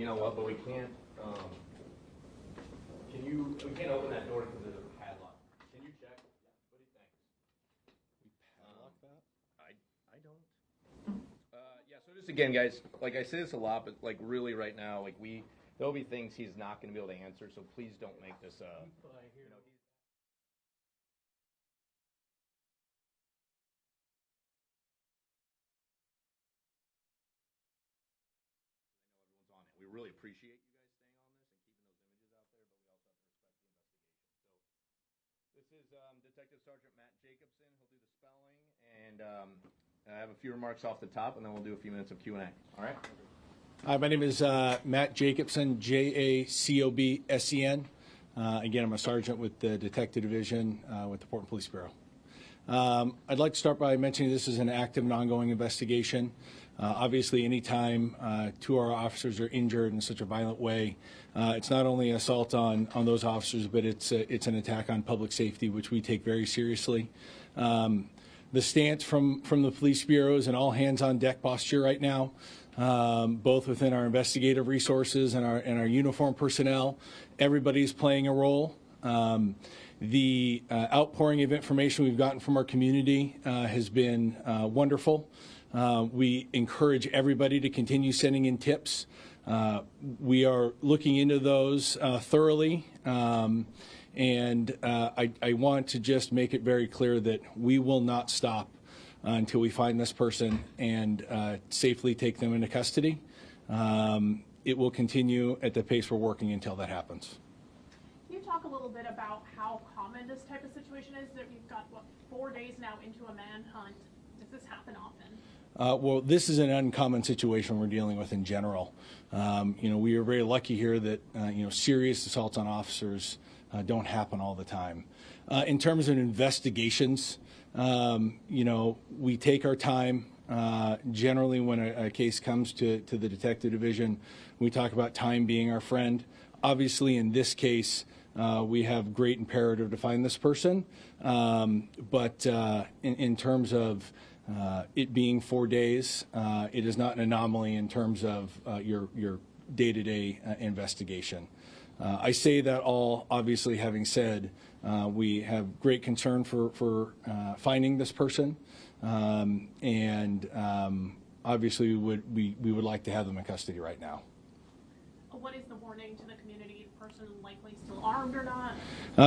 you know what, but we can't, we can't open that door because there's a padlock. Can you check? Yeah, what do you think? We padlock that? I don't. Yeah, so just again, guys, like I say this a lot, but like really right now, like there'll be things he's not going to be able to answer, so please don't make this, you know, everyone's on it. We really appreciate you guys staying on this and keeping those images out there, but we also have to respect the investigation. So this is Detective Sergeant Matt Jacobson. He'll do the spelling, and I have a few remarks off the top, and then we'll do a few minutes of Q&A. All right? Hi, my name is Matt Jacobson, Jacobsen. Again, I'm a sergeant with the Detective Division with the Portland Police Bureau. I'd like to start by mentioning this is an active and ongoing investigation. Obviously, anytime two of our officers are injured in such a violent way, it's not only an assault on those officers, but it's an attack on public safety, which we take very seriously. The stance from the Police Bureau is an all-hands-on-deck posture right now, both within our investigative resources and our uniformed personnel. Everybody's playing a role. The outpouring of information we've gotten from our community has been wonderful. We encourage everybody to continue sending in tips. We are looking into those thoroughly. And I want to just make it very clear that we will not stop until we find this person and safely take them into custody. It will continue at the pace we're working until that happens. Can you talk a little bit about how common this type of situation is? That we've got, 4 days now into a manhunt. Does this happen often? Well, this is an uncommon situation we're dealing with in general. We are very lucky here that serious assaults on officers don't happen all the time. In terms of investigations, we take our time. Generally, when a case comes to the Detective Division, we talk about time being our friend. Obviously, in this case, we have great imperative to find this person. But in terms of it being 4 days, it is not an anomaly in terms of your day-to-day investigation. I say that all obviously having said we have great concern for finding this person, and obviously we would like to have them in custody right now. What is the warning to the community? The person likely still armed or not?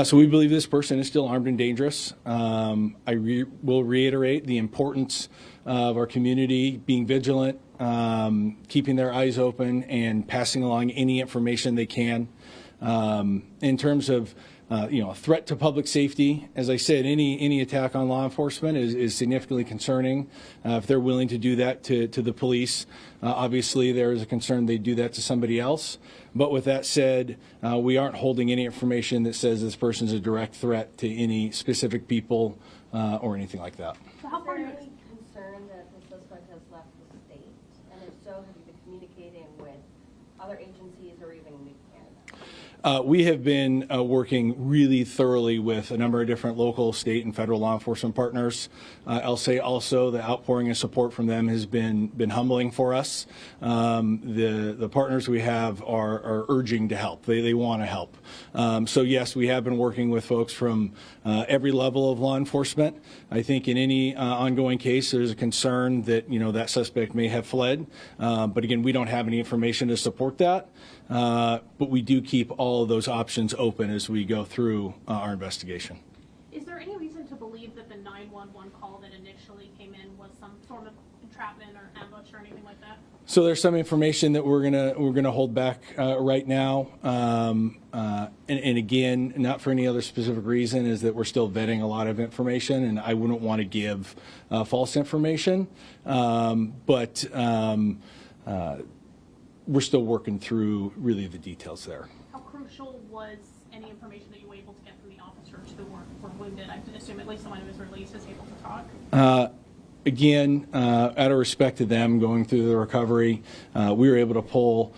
So we believe this person is still armed and dangerous. I will reiterate the importance of our community being vigilant, keeping their eyes open, and passing along any information they can. In terms of a threat to public safety, as I said, any attack on law enforcement is significantly concerning. If they're willing to do that to the police, obviously there is a concern they do that to somebody else. But with that said, we aren't holding any information that says this person is a direct threat to any specific people or anything like that. So how far is there any concern that the suspect has left the state? And if so, have you been communicating with other agencies or even New Canada? We have been working really thoroughly with a number of different local, state, and federal law enforcement partners. I'll say also the outpouring of support from them has been humbling for us. The partners we have are urging to help. They want to help. So yes, we have been working with folks from every level of law enforcement. I think in any ongoing case, there's a concern that that suspect may have fled. But again, we don't have any information to support that. But we do keep all of those options open as we go through our investigation. Is there any reason to believe that the 911 call that initially came in was some sort of entrapment or ambush or anything like that? So there's some information that we're gonna hold back right now, and again, not for any other specific reason, is that we're still vetting a lot of information, and I wouldn't want to give false information, but we're still working through really the details there. How crucial was any information that you were able to get from the officers who were wounded? I assume at least someone who was released is able to talk. again, out of respect to them going through the recovery, we were able to pull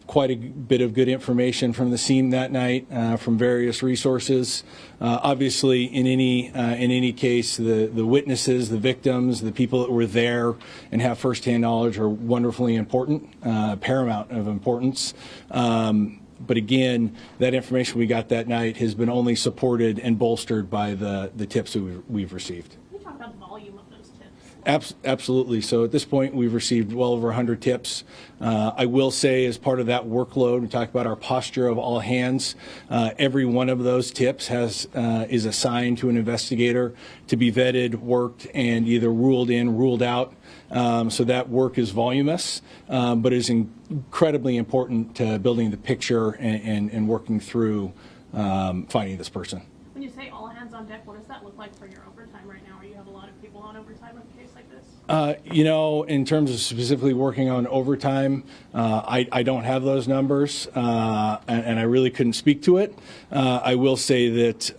quite a bit of good information from the scene that night from various resources. Obviously, in any case, the witnesses, the victims, the people that were there and have firsthand knowledge are wonderfully important, paramount of importance. But again, that information we got that night has been only supported and bolstered by the tips that we've received. Can you talk about the volume of those tips? Absolutely. So at this point, we've received well over 100 tips. I will say, as part of that workload, we talked about our posture of all hands. Every one of those tips is assigned to an investigator to be vetted, worked, and either ruled in, ruled out. So that work is voluminous, but is incredibly important to building the picture and working through finding this person. When you say all hands on deck, what does that look like for your overtime right now? Or you have a lot of people on overtime in a case like this? In terms of specifically working on overtime, I don't have those numbers, and I really couldn't speak to it. I will say that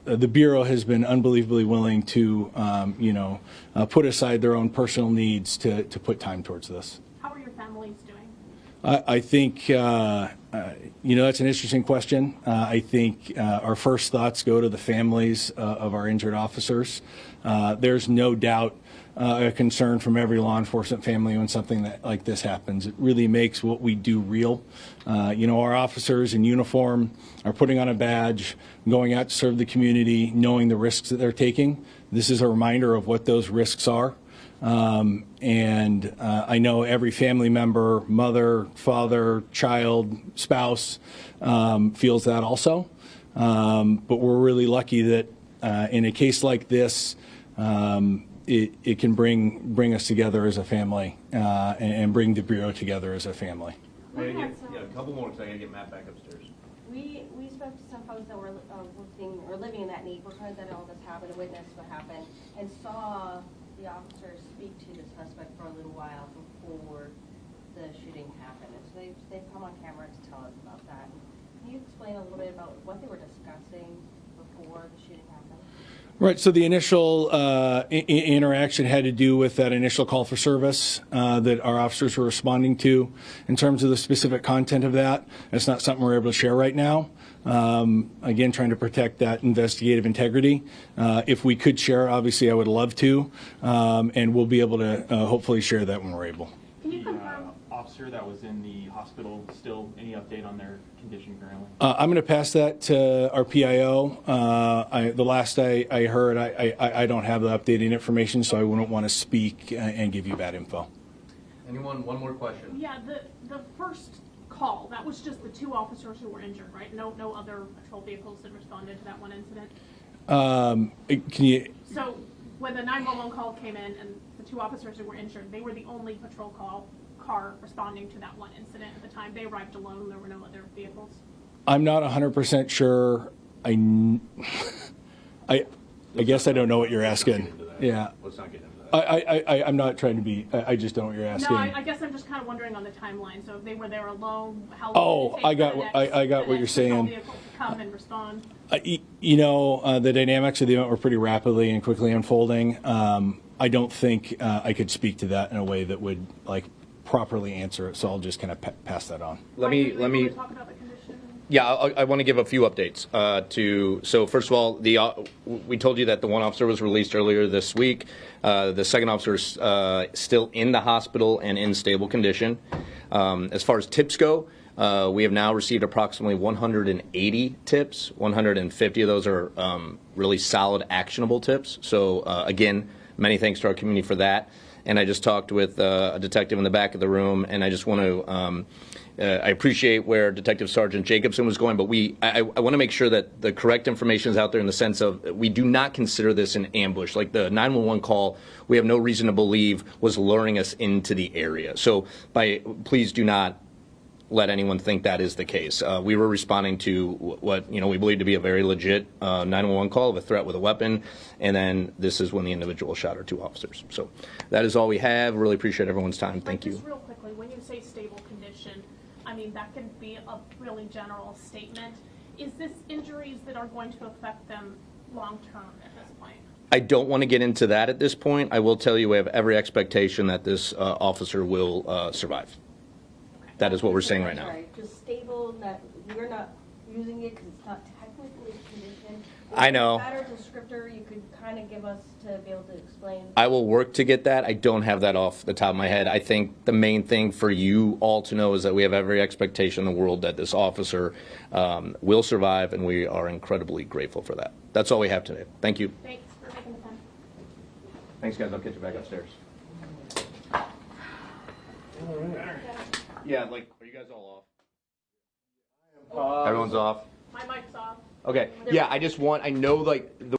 the Bureau has been unbelievably willing to, put aside their own personal needs to put time towards this. How are your families doing? I think, that's an interesting question. I think our first thoughts go to the families of our injured officers. There's no doubt a concern from every law enforcement family when something like this happens. It really makes what we do real. Our officers in uniform are putting on a badge, going out to serve the community, knowing the risks that they're taking. This is a reminder of what those risks are. I know every family member, mother, father, child, spouse, feels that also. But we're really lucky that in a case like this, it can bring us together as a family and bring the Bureau together as a family. A couple more because I got to get Matt back upstairs. We spoke to some folks that were working or living in that neighborhood that all this happened, witnessed what happened, and saw the officers speak to the suspect for a little while before the shooting happened. And so they've come on camera to tell us about that. Can you explain a little bit about what they were discussing before the shooting happened? Right. So the initial interaction had to do with that initial call for service that our officers were responding to. In terms of the specific content of that, it's not something we're able to share right now. Again, trying to protect that investigative integrity. If we could share, obviously, I would love to, and we'll be able to hopefully share that when we're able. Can you confirm? Officer that was in the hospital, still any update on their condition currently? I'm going to pass that to our PIO. The last I heard, I don't have the updated information, so I wouldn't want to speak and give you bad info. Anyone? One more question. Yeah, the first call, that was just the two officers who were injured, right? No other patrol vehicles that responded to that one incident? Can you? So when the 911 call came in and the two officers who were injured, they were the only patrol car responding to that one incident at the time. They arrived alone. There were no other vehicles. I'm not 100% sure. I guess I don't know what you're asking. Yeah. Let's not get into that. I'm not trying to be. I just don't know what you're asking. No, I guess I'm just kind of wondering on the timeline. So if they were there alone, how long Oh, did it take I got for the what- next- I got the what you're next patrol saying. vehicle to come and respond? The dynamics of the event were pretty rapidly and quickly unfolding. I don't think I could speak to that in a way that would properly answer it. So I'll just kind of pass that on. Let me. Talk about the condition. Yeah, I want to give a few updates. So first of all, we told you that the one officer was released earlier this week. The second officer is still in the hospital and in stable condition. As far as tips go, we have now received approximately 180 tips. 150 of those are really solid, actionable tips. So again, many thanks to our community for that. And I just talked with a detective in the back of the room, and I just want to. I appreciate where Detective Sergeant Jacobson was going, but I want to make sure that the correct information is out there in the sense of we do not consider this an ambush. Like the 911 call, we have no reason to believe was luring us into the area. So please do not let anyone think that is the case. We were responding to what we believe to be a very legit 911 call of a threat with a weapon, and then this is when the individual shot our two officers. So that is all we have. Really appreciate everyone's time. Thank you. Just real quickly, when you say stable condition, I mean that can be a really general statement. Is this injuries that are going to affect them long term at this point? I don't want to get into that at this point. I will tell you we have every expectation that this officer will survive. That is what we're saying right now. Sorry, just stable, that we're not using it because it's not technically a condition. I know. If it's a better descriptor you could kind of give us to be able to explain. I will work to get that. I don't have that off the top of my head. I think the main thing for you all to know is that we have every expectation in the world that this officer will survive, and we are incredibly grateful for that. That's all we have today. Thank you. Thanks for making the time. Thanks, guys. I'll catch you back upstairs. Yeah, like, are you guys all off? Everyone's off. My mic's off. Okay. Yeah, I know, like, the